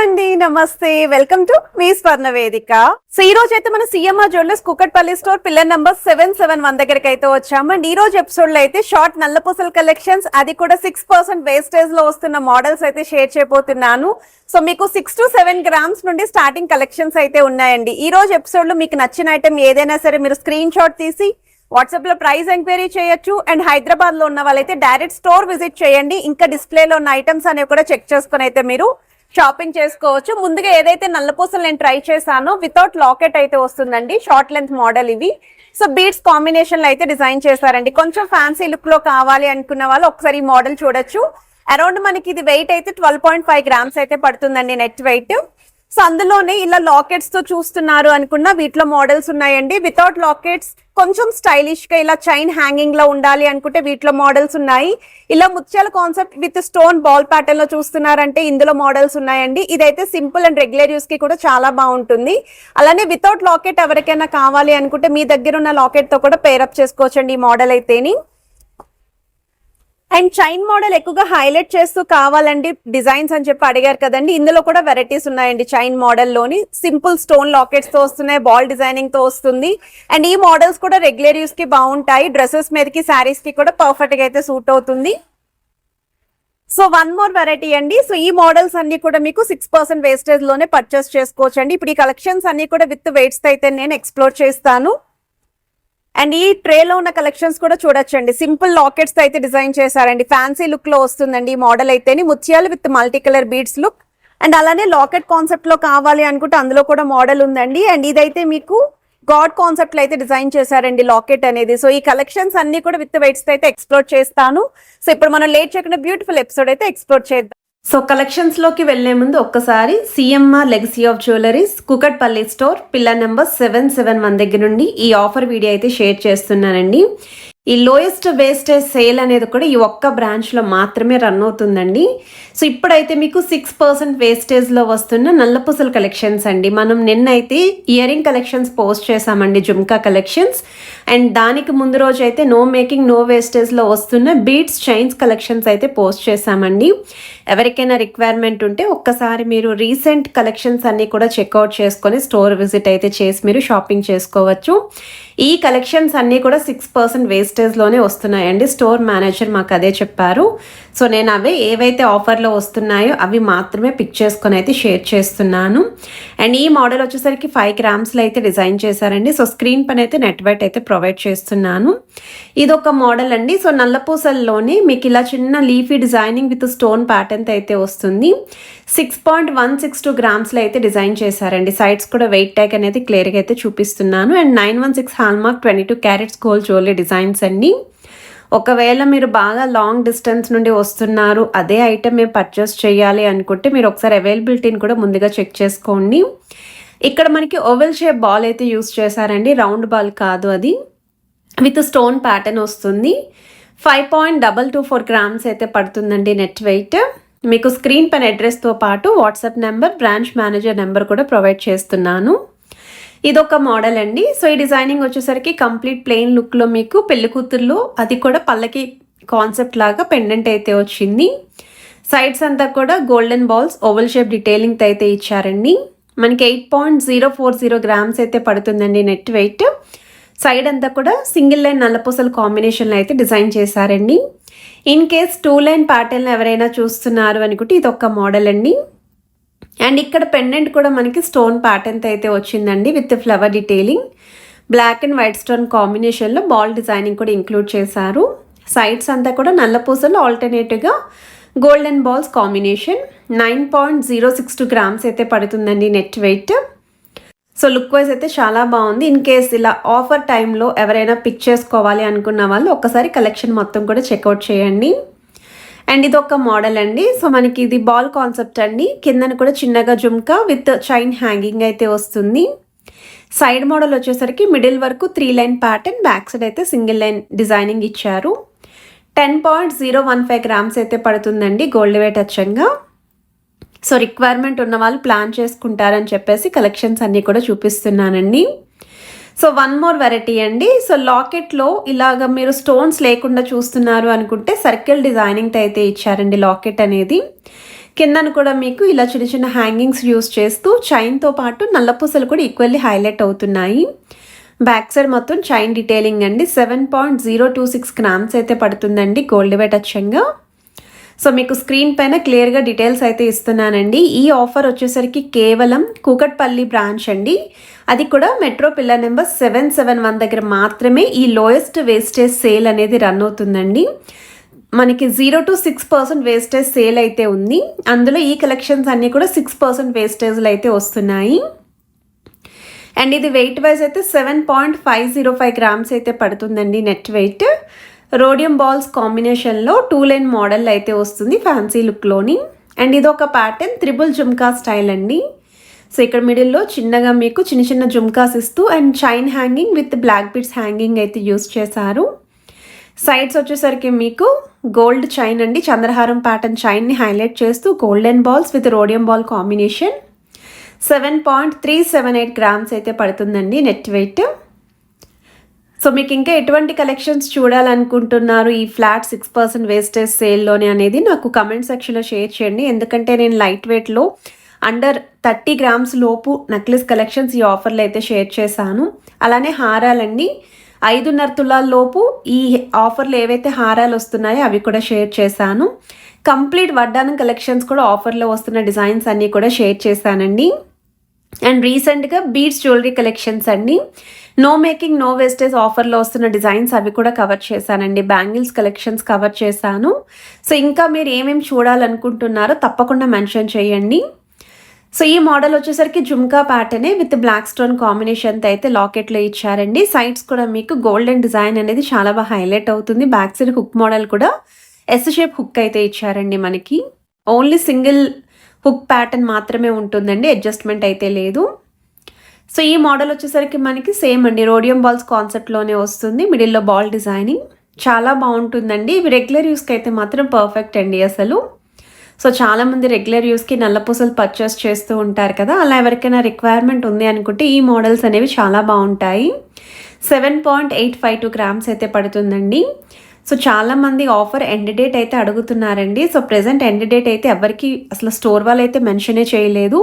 అండి, నమస్తే. Welcome to me స్వర్ణ వేదిక. సో ఈ రోజు అయితే మన CMR jewellers Kukatpally store pillar number 771 దగ్గరికి అయితే వచ్చాము. అండ్ ఈ రోజు ఎపిసోడ్ లో అయితే షార్ట్ నల్లపూసల కలెక్షన్స్, అది కూడా 6% వేస్టేజ్ లో వస్తున్న మోడల్స్ అయితే షేర్ చేయబోతున్నాను. సో మీకు 6 to 7 గ్రామ్స్ నుండి స్టార్టింగ్ కలెక్షన్స్ అయితే ఉన్నాయండి. ఈ రోజు ఎపిసోడ్ లో మీకు నచ్చిన ఐటమ్ ఏదైనా సరే మీరు స్క్రీన్ షాట్ తీసి వాట్సాప్ లో ప్రైస్ ఎంక్వైరీ చేయొచ్చు. అండ్ హైదరాబాద్ లో ఉన్న వాళ్ళైతే డైరెక్ట్ స్టోర్ విజిట్ చేయండి. ఇంకా డిస్ప్లేలో ఉన్న ఐటమ్స్ అనేవి కూడా చెక్ చేసుకుని అయితే మీరు షాపింగ్ చేసుకోవచ్చు. ముందుగా ఏదైతే నల్లపూసలు నేను ట్రై చేశానో వితౌట్ లాకెట్ అయితే వస్తుందండి, షార్ట్ లెంత్ మోడల్ ఇవి. సో బీడ్స్ కాంబినేషన్ లో అయితే డిజైన్ చేశారండి. కొంచెం ఫ్యాన్సీ లుక్ లో కావాలి అనుకున్న వాళ్ళు ఒకసారి ఈ మోడల్ చూడొచ్చు. అరౌండ్ మనకి ఇది వెయిట్ అయితే 12.5 గ్రామ్స్ అయితే పడుతుందండి, నెట్ వెయిట్. సో అందులోనే ఇలా లాకెట్స్ తో చూస్తున్నారు అనుకున్న వీటిలో మోడల్స్ ఉన్నాయండి. వితౌట్ లాకెట్స్ కొంచెం స్టైలిష్ గా ఇలా చైన్ హ్యాంగింగ్ లో ఉండాలి అనుకుంటే వీటిలో మోడల్స్ ఉన్నాయి. ఇలా ముత్యాల concept with stone ball pattern లో చూస్తున్నారంటే ఇందులో మోడల్స్ ఉన్నాయండి. ఇదైతే సింపుల్ అండ్ రెగ్యులర్ యూస్ కి కూడా చాలా బాగుంటుంది. అలానే వితౌట్ లాకెట్ ఎవరికైనా కావాలి అనుకుంటే మీ దగ్గర ఉన్న లాకెట్ తో కూడా పేరప్ చేసుకోవచ్చండి ఈ మోడల్ అయితేని. అండ్ చైన్ మోడల్ ఎక్కువగా హైలైట్ చేస్తూ కావాలండి డిజైన్స్ అని చెప్పి అడిగారు కదండి, ఇందులో కూడా వెరైటీస్ ఉన్నాయండి. చైన్ మోడల్ లోని సింపుల్ స్టోన్ లాకెట్స్ తో వస్తున్నాయి, బాల్ డిజైనింగ్ తో వస్తుంది. అండ్ ఈ మోడల్స్ కూడా రెగ్యులర్ యూస్ కి బాగుంటాయి, డ్రెస్సెస్ మీదకి శారీస్ కి కూడా పర్ఫెక్ట్ గా అయితే సూట్ అవుతుంది. సో వన్ మోర్ వెరైటీ అండి. సో ఈ మోడల్స్ అన్ని కూడా మీకు 6% వేస్టేజ్ లోనే పర్చేస్ చేసుకోవచ్చు అండి. ఇప్పుడు ఈ కలెక్షన్స్ అన్ని కూడా విత్ వెయిట్స్ అయితే నేను ఎక్స్ప్లోర్ చేస్తాను. అండ్ ఈ ట్రేలో ఉన్న కలెక్షన్స్ కూడా చూడొచ్చండి. సింపుల్ లాకెట్స్ తో అయితే డిజైన్ చేశారండి, ఫ్యాన్సీ లుక్ లో వస్తుందండి ఈ మోడల్ అయితేని. ముత్యాలు with multi colour beads look. And అలానే లాకెట్ కాన్సెప్ట్ లో కావాలి అనుకుంటే అందులో కూడా మోడల్ ఉందండి. అండ్ ఇదైతే మీకు గాడ్ కాన్సెప్ట్ లో అయితే డిజైన్ చేశారండి లాకెట్ అనేది. సో ఈ కలెక్షన్స్ అన్ని కూడా విత్ వెయిట్స్ తో అయితే ఎక్స్ప్లోర్ చేస్తాను. సో ఇప్పుడు మనం లేట్ చేయకుండా బ్యూటిఫుల్ ఎపిసోడ్ అయితే ఎక్స్ప్లోర్ చేద్దాం. సో కలెక్షన్స్ లోకి వెళ్లే ముందు ఒక్కసారి CMR legacy of jewelleries Kukatpally store pillar number 771 దగ్గర నుండి ఈ ఆఫర్ వీడియో అయితే షేర్ చేస్తున్నానండి. ఈ లోయెస్ట్ వేస్టేజ్ సేల్ అనేది కూడా ఈ ఒక్క బ్రాంచ్ లో మాత్రమే రన్ అవుతుందండి. సో ఇప్పుడైతే మీకు 6% వేస్టేజ్ లో వస్తున్న నల్లపూసల కలెక్షన్స్ అండి. మనం నిన్నైతే ఇయర్ రింగ్ కలెక్షన్స్ పోస్ట్ చేసామండి, జుమ్కా కలెక్షన్స్. అండ్ దానికి ముందు రోజు అయితే నో మేకింగ్ నో వేస్టేజ్ లో వస్తున్న బీడ్స్ చైన్స్ కలెక్షన్స్ అయితే పోస్ట్ చేసామండి. ఎవరికైనా రిక్వైర్మెంట్ ఉంటే ఒక్కసారి మీరు రీసెంట్ కలెక్షన్స్ అన్ని కూడా చెక్అవుట్ చేసుకొని స్టోర్ విజిట్ అయితే చేసి మీరు షాపింగ్ చేసుకోవచ్చు. ఈ కలెక్షన్స్ అన్నీ కూడా 6% వేస్టేజ్లోనే వస్తున్నాయండి. స్టోర్ మేనేజర్ మాకు అదే చెప్పారు. సో నేను అవే ఏవైతే ఆఫర్లో వస్తున్నాయో అవి మాత్రమే పిక్ చేసుకొని అయితే షేర్ చేస్తున్నాను. అండ్ ఈ మోడల్ వచ్చేసరికి 5 గ్రామ్స్లో అయితే డిజైన్ చేశారండి. సో స్క్రీన్ పైన అయితే నెట్ వెయిట్ అయితే ప్రొవైడ్ చేస్తున్నాను. ఇది ఒక మోడల్ అండి. సో నల్లపూసల్లోనే మీకు ఇలా చిన్న leafy designing with stone pattern అయితే వస్తుంది. 6.162 గ్రామ్స్లో అయితే డిజైన్ చేశారండి. సైడ్స్ కూడా వెయిట్ ట్యాగ్ అనేది క్లియర్గా అయితే చూపిస్తున్నాను. And 916 hallmark 22 carats gold jewellery designs అండి. ఒకవేళ మీరు బాగా లాంగ్ డిస్టెన్స్ నుండి వస్తున్నారు, అదే ఐటమ్ మేము పర్చేస్ చేయాలి అనుకుంటే మీరు ఒకసారి అవైలబిలిటీని కూడా ముందుగా చెక్ చేసుకోండి. ఇక్కడ మనకి ఓవెల్ షేప్ బాల్ అయితే యూస్ చేశారండి, రౌండ్ బాల్ కాదు, అది విత్ స్టోన్ ప్యాటర్న్ వస్తుంది. 5.224 గ్రామ్స్ అయితే పడుతుందండి నెట్ వెయిట్. మీకు స్క్రీన్ పైన అడ్రస్తో పాటు WhatsApp number, branch manager number కూడా ప్రొవైడ్ చేస్తున్నాను. ఇదొక మోడల్ అండి. సో ఈ డిజైనింగ్ వచ్చేసరికి కంప్లీట్ ప్లెయిన్ లుక్లో మీకు పెళ్లి కూతుర్లో అది కూడా పల్లకి కాన్సెప్ట్ లాగా పెండెంట్ అయితే వచ్చింది. సైడ్స్ అంతా కూడా golden balls oval shape detailing అయితే ఇచ్చారండి. మనకి 8.040 గ్రామ్స్ అయితే పడుతుందండి నెట్ వెయిట్. సైడ్ అంతా కూడా సింగిల్ లైన్ నల్లపూసల కాంబినేషన్లో అయితే డిజైన్ చేశారండి. ఇన్ కేస్ 2 లైన్ ప్యాటర్న్ ఎవరైనా చూస్తున్నారు అనుకుంటే ఇది ఒక మోడల్ అండి. అండ్ ఇక్కడ పెండెంట్ కూడా మనకి స్టోన్ ప్యాటర్న్ అయితే వచ్చిందండి with flower detailing. Black and white stone కాంబినేషన్లో బాల్ డిజైనింగ్ కూడా ఇంక్లూడ్ చేశారు. సైడ్స్ అంతా కూడా నల్లపూసలు ఆల్టర్నేటివ్గా గోల్డెన్ బాల్స్ కాంబినేషన్. 9.062 గ్రామ్స్ అయితే పడుతుందండి net weight. So look wise అయితే చాలా బాగుంది. ఇన్ కేస్ ఇలా ఆఫర్ టైంలో ఎవరైనా పిక్ చేసుకోవాలి అనుకున్న వాళ్ళు ఒక్కసారి కలెక్షన్ మొత్తం కూడా చెక్అవుట్ చేయండి. అండ్ ఇది ఒక మోడల్ అండి. సో మనకి ఇది బాల్ కాన్సెప్ట్ అండి. కిందన కూడా చిన్నగా జుమ్కా విత్ చైన్ హ్యాంగింగ్ అయితే వస్తుంది. సైడ్ మోడల్ వచ్చేసరికి మిడిల్ వరకు 3 లైన్ ప్యాటర్న్, బ్యాక్ సైడ్ అయితే సింగిల్ లైన్ డిజైనింగ్ ఇచ్చారు. 10.015 గ్రామ్స్ అయితే పడుతుందండి గోల్డ్ వెయిట్ అచ్చంగా. సో రిక్వైర్మెంట్ ఉన్న వాళ్ళు ప్లాన్ చేసుకుంటారని చెప్పేసి కలెక్షన్స్ అన్నీ కూడా చూపిస్తున్నానండి. సో వన్ మోర్ వెరైటీ అండి. సో లాకెట్లో ఇలాగ మీరు స్టోన్స్ లేకుండా చూస్తున్నారు అనుకుంటే సర్కిల్ డిజైనింగ్ అయితే ఇచ్చారండి లాకెట్ అనేది. కిందను కూడా మీకు ఇలా చిన్న చిన్న హ్యాంగింగ్స్ యూస్ చేస్తూ చైన్తో పాటు నల్లపూసలు కూడా ఈక్వల్లీ హైలైట్ అవుతున్నాయి. బ్యాక్ సైడ్ మొత్తం చైన్ డీటెయిలింగ్ అండి. 7.026 గ్రామ్స్ అయితే పడుతుందండి గోల్డ్ వెయిట్ అచ్చంగా. సో మీకు స్క్రీన్ పైన క్లియర్గా డీటెయిల్స్ అయితే ఇస్తున్నానండి. ఈ ఆఫర్ వచ్చేసరికి కేవలం కూకట్పల్లి బ్రాంచ్ అండి, అది కూడా మెట్రో పిల్లర్ నెంబర్ 771 దగ్గర మాత్రమే ఈ లోయెస్ట్ వేస్టేజ్ సేల్ అనేది రన్ అవుతుందండి. మనకి 0 to 6% వేస్టేజ్ సేల్ అయితే ఉంది. అందులో ఈ కలెక్షన్స్ అన్నీ కూడా 6% వేస్టేజ్లు అయితే వస్తున్నాయి. అండ్ ఇది వెయిట్ వైజ్ అయితే 7.505 గ్రామ్స్ అయితే పడుతుందండి నెట్ వెయిట్. రోడియం బాల్స్ కాంబినేషన్లో 2 లైన్ మోడల్ అయితే వస్తుంది ఫ్యాన్సీ లుక్లోని. అండ్ ఇది ఒక ప్యాటర్న్ త్రిబుల్ జుమ్కా స్టైల్ అండి. సో ఇక్కడ మిడిల్లో చిన్నగా మీకు చిన్న చిన్న జుమ్కాస్ ఇస్తూ and chain hanging with black beads hanging అయితే యూస్ చేశారు. సైడ్స్ వచ్చేసరికి మీకు గోల్డ్ చైన్ అండి, చంద్రహారం ప్యాటర్న్ చైన్ని హైలైట్ చేస్తూ golden balls with rhodium ball combination. 7.378 grams అయితే పడుతుందండి నెట్ వెయిట్. సో మీకు ఇంకా ఎటువంటి కలెక్షన్స్ చూడాలనుకుంటున్నారు ఈ ఫ్లాట్ 6% వేస్టేజ్ సేల్లోనే అనేది నాకు కమెంట్ సెక్షన్లో షేర్ చేయండి. ఎందుకంటే నేను లైట్ వెయిట్లో అండర్ 30 గ్రామ్స్ లోపు నెక్లెస్ కలెక్షన్స్ ఈ ఆఫర్లో అయితే షేర్ చేశాను. అలానే హారాలండి 5.5 తులాల లోపు ఈ ఆఫర్లో ఏవైతే హారాలు వస్తున్నాయో అవి కూడా షేర్ చేశాను. కంప్లీట్ వడ్డానం కలెక్షన్స్ కూడా ఆఫర్లో వస్తున్న డిజైన్స్ అన్నీ కూడా షేర్ చేశానండి. అండ్ రీసెంట్గా బీడ్స్ జ్యువెలరీ కలెక్షన్స్ అండి, నో మేకింగ్ నో వేస్టేజ్ ఆఫర్లో వస్తున్న డిజైన్స్ అవి కూడా కవర్ చేశానండి. బ్యాంగిల్స్ కలెక్షన్స్ కవర్ చేశాను. సో ఇంకా మీరు ఏమేమి చూడాలనుకుంటున్నారో తప్పకుండా మెన్షన్ చేయండి. సో ఈ మోడల్ వచ్చేసరికి జుమ్కా ప్యాటర్నే విత్ బ్లాక్ స్టోన్ కాంబినేషన్తో అయితే లాకెట్లో ఇచ్చారండి. సైడ్స్ కూడా మీకు గోల్డెన్ డిజైన్ అనేది చాలా బాగా హైలైట్ అవుతుంది. బ్యాక్ సైడ్ హుక్ మోడల్ కూడా ఎస్ షేప్ హుక్ అయితే ఇచ్చారండి. మనకి ఓన్లీ సింగిల్ హుక్ ప్యాటర్న్ మాత్రమే ఉంటుందండి, అడ్జస్ట్మెంట్ అయితే లేదు. సో ఈ మోడల్ వచ్చేసరికి మనకి సేమ్ అండి, రోడియం బాల్స్ కాన్సెప్ట్లోనే వస్తుంది. మిడిల్లో బాల్ డిజైనింగ్ చాలా బాగుంటుందండి. ఇవి రెగ్యులర్ యూస్కి అయితే మాత్రం పర్ఫెక్ట్ అండి అసలు. సో చాలామంది రెగ్యులర్ యూస్కి నల్లపూసలు పర్చేస్ చేస్తూ ఉంటారు కదా, అలా ఎవరికైనా రిక్వైర్మెంట్ ఉంది అనుకుంటే ఈ మోడల్స్ అనేవి చాలా బాగుంటాయి. 7.852 గ్రామ్స్ అయితే పడుతుందండి. సో చాలామంది ఆఫర్ ఎండ్ డేట్ అయితే అడుగుతున్నారండి. సో ప్రెజెంట్ ఎండ్ డేట్ అయితే ఎవరికి అసలు స్టోర్ వాళ్ళు అయితే మెన్షనే చేయలేదు.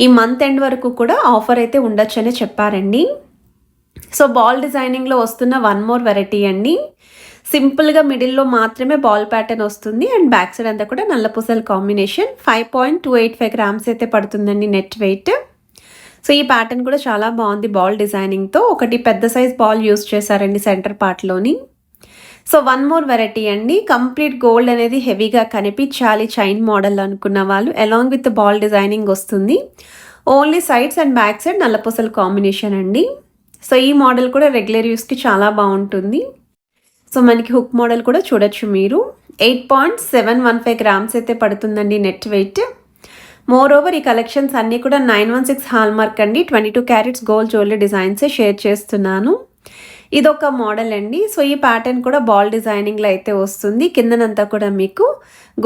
ఈ మంత్ ఎండ్ వరకు కూడా ఆఫర్ అయితే ఉండొచ్చనే చెప్పారండి. సో బాల్ డిజైనింగ్లో వస్తున్న వన్ మోర్ వెరైటీ అండి. సింపుల్గా మిడిల్లో మాత్రమే బాల్ ప్యాటర్న్ వస్తుంది అండ్ బ్యాక్ సైడ్ అంతా కూడా నల్లపూసల కాంబినేషన్. 5.285 గ్రామ్స్ అయితే పడుతుందండి నెట్ వెయిట్. సో ఈ ప్యాటర్న్ కూడా చాలా బాగుంది బాల్ డిజైనింగ్తో. ఒకటి పెద్ద సైజ్ బాల్ యూస్ చేశారండి సెంటర్ పార్ట్లోని. సో వన్ మోర్ వెరైటీ అండి, కంప్లీట్ గోల్డ్ అనేది హెవీగా కనిపించాలి చైన్ మోడల్ అనుకున్న వాళ్ళు అలాంగ్ విత్ బాల్ డిజైనింగ్ వస్తుంది. Only sides and back side నల్లపూసల కాంబినేషన్ అండి. సో ఈ మోడల్ కూడా రెగ్యులర్ యూస్కి చాలా బాగుంటుంది. సో మనకి హుక్ మోడల్ కూడా చూడొచ్చు మీరు. 8.715 గ్రామ్స్ అయితే పడుతుందండి నెట్ వెయిట్. మోర్ ఓవర్ ఈ కలెక్షన్స్ అన్నీ కూడా 916 హాల్మార్క్ అండి, 22 క్యారెట్స్ గోల్డ్ జ్యువెలరీ డిజైన్సే షేర్ చేస్తున్నాను. ఇదొక మోడల్ అండి. సో ఈ ప్యాటర్న్ కూడా బాల్ డిజైనింగ్లో అయితే వస్తుంది. కిందనంతా కూడా మీకు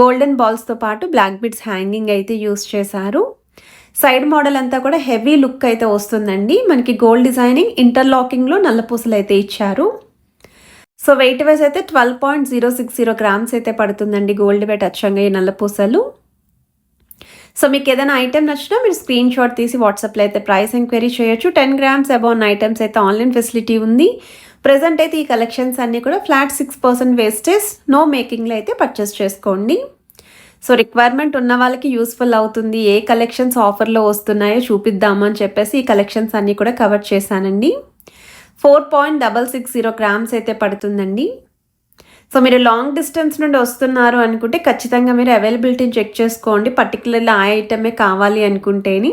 గోల్డెన్ బాల్స్తో పాటు బ్లాక్ బీడ్స్ హ్యాంగింగ్ అయితే యూస్ చేశారు. సైడ్ మోడల్ అంతా కూడా హెవీ లుక్ అయితే వస్తుందండి. మనకి గోల్డ్ డిజైనింగ్ ఇంటర్లాకింగ్లో నల్లపూసలు అయితే ఇచ్చారు. సో వెయిట్ వైజ్ అయితే 12.060 గ్రామ్స్ అయితే పడుతుందండి గోల్డ్ వెయిట్ అచ్చంగా ఈ నల్లపూసలు. సో మీకు ఏదైనా ఐటెం నచ్చినా మీరు స్క్రీన్ షాట్ తీసి వాట్సాప్లో అయితే ప్రైస్ ఎంక్వైరీ చేయొచ్చు. 10 గ్రామ్స్ అబౌవ్ ఐటమ్స్ అయితే ఆన్లైన్ ఫెసిలిటీ ఉంది. ప్రెజెంట్ అయితే ఈ కలెక్షన్స్ అన్నీ కూడా ఫ్లాట్ 6% వేస్టేజ్ నో మేకింగ్లో అయితే పర్చేస్ చేసుకోండి. సో రిక్వైర్మెంట్ ఉన్న వాళ్ళకి యూస్ఫుల్ అవుతుంది. ఏ కలెక్షన్స్ ఆఫర్లో వస్తున్నాయో చూపిద్దామని చెప్పేసి ఈ కలెక్షన్స్ అన్నీ కూడా కవర్ చేశానండి. 4.660 గ్రామ్స్ అయితే పడుతుందండి. సో మీరు లాంగ్ డిస్టెన్స్ నుండి వస్తున్నారు అనుకుంటే ఖచ్చితంగా మీరు అవైలబిలిటీని చెక్ చేసుకోండి, పర్టికులర్లీ ఆ ఐటమే కావాలి అనుకుంటేని.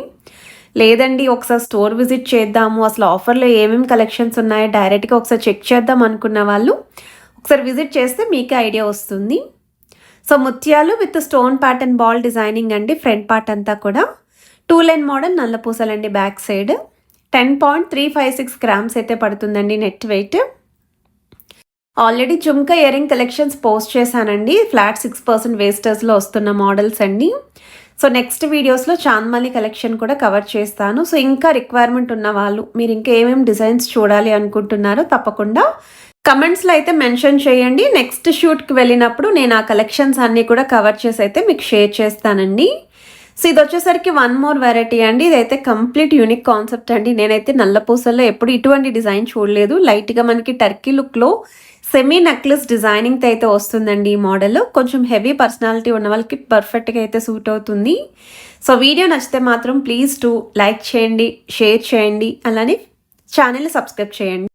లేదండి ఒకసారి స్టోర్ విజిట్ చేద్దాము, అసలు ఆఫర్లో ఏమేమి కలెక్షన్స్ ఉన్నాయో డైరెక్ట్గా ఒకసారి చెక్ చేద్దాం అనుకున్న వాళ్ళు ఒకసారి విజిట్ చేస్తే మీకే ఐడియా వస్తుంది. సో ముత్యాలు with stone pattern ball designing అండి. ఫ్రంట్ పార్ట్ అంతా కూడా 2 లైన్ మోడల్ నల్లపూసలండి. బ్యాక్ సైడ్ 10.356 గ్రామ్స్ అయితే పడుతుందండి net weight. Already jhumka earring collections post చేశానండి, ఫ్లాట్ 6% వేస్టేజ్లో వస్తున్న మోడల్స్ అండి. సో నెక్స్ట్ వీడియోస్లో చాంద్మలి కలెక్షన్ కూడా కవర్ చేస్తాను. సో ఇంకా రిక్వైర్మెంట్ ఉన్న వాళ్ళు మీరు ఇంకా ఏమేమి డిజైన్స్ చూడాలి అనుకుంటున్నారో తప్పకుండా కమెంట్స్లో అయితే మెన్షన్ చేయండి. నెక్స్ట్ షూట్కి వెళ్ళినప్పుడు నేను ఆ కలెక్షన్స్ అన్నీ కూడా కవర్ చేసి అయితే మీకు షేర్ చేస్తానండి. సో ఇది వచ్చేసరికి వన్ మోర్ వెరైటీ అండి. ఇదైతే కంప్లీట్ యూనిక్ కాన్సెప్ట్ అండి. నేనైతే నల్ల పూసల్లో ఎప్పుడు ఇటువంటి డిజైన్ చూడలేదు. లైట్గా మనకి టర్కీ లుక్లో సెమీ నెక్లెస్ డిజైనింగ్తో అయితే వస్తుందండి ఈ మోడల్. కొంచెం హెవీ పర్సనాలిటీ ఉన్న వాళ్ళకి పర్ఫెక్ట్గా అయితే సూట్ అవుతుంది. సో వీడియో నచ్చితే మాత్రం ప్లీజ్ టు లైక్ చేయండి, షేర్ చేయండి, అలానే ఛానల్ని సబ్స్క్రైబ్ చేయండి.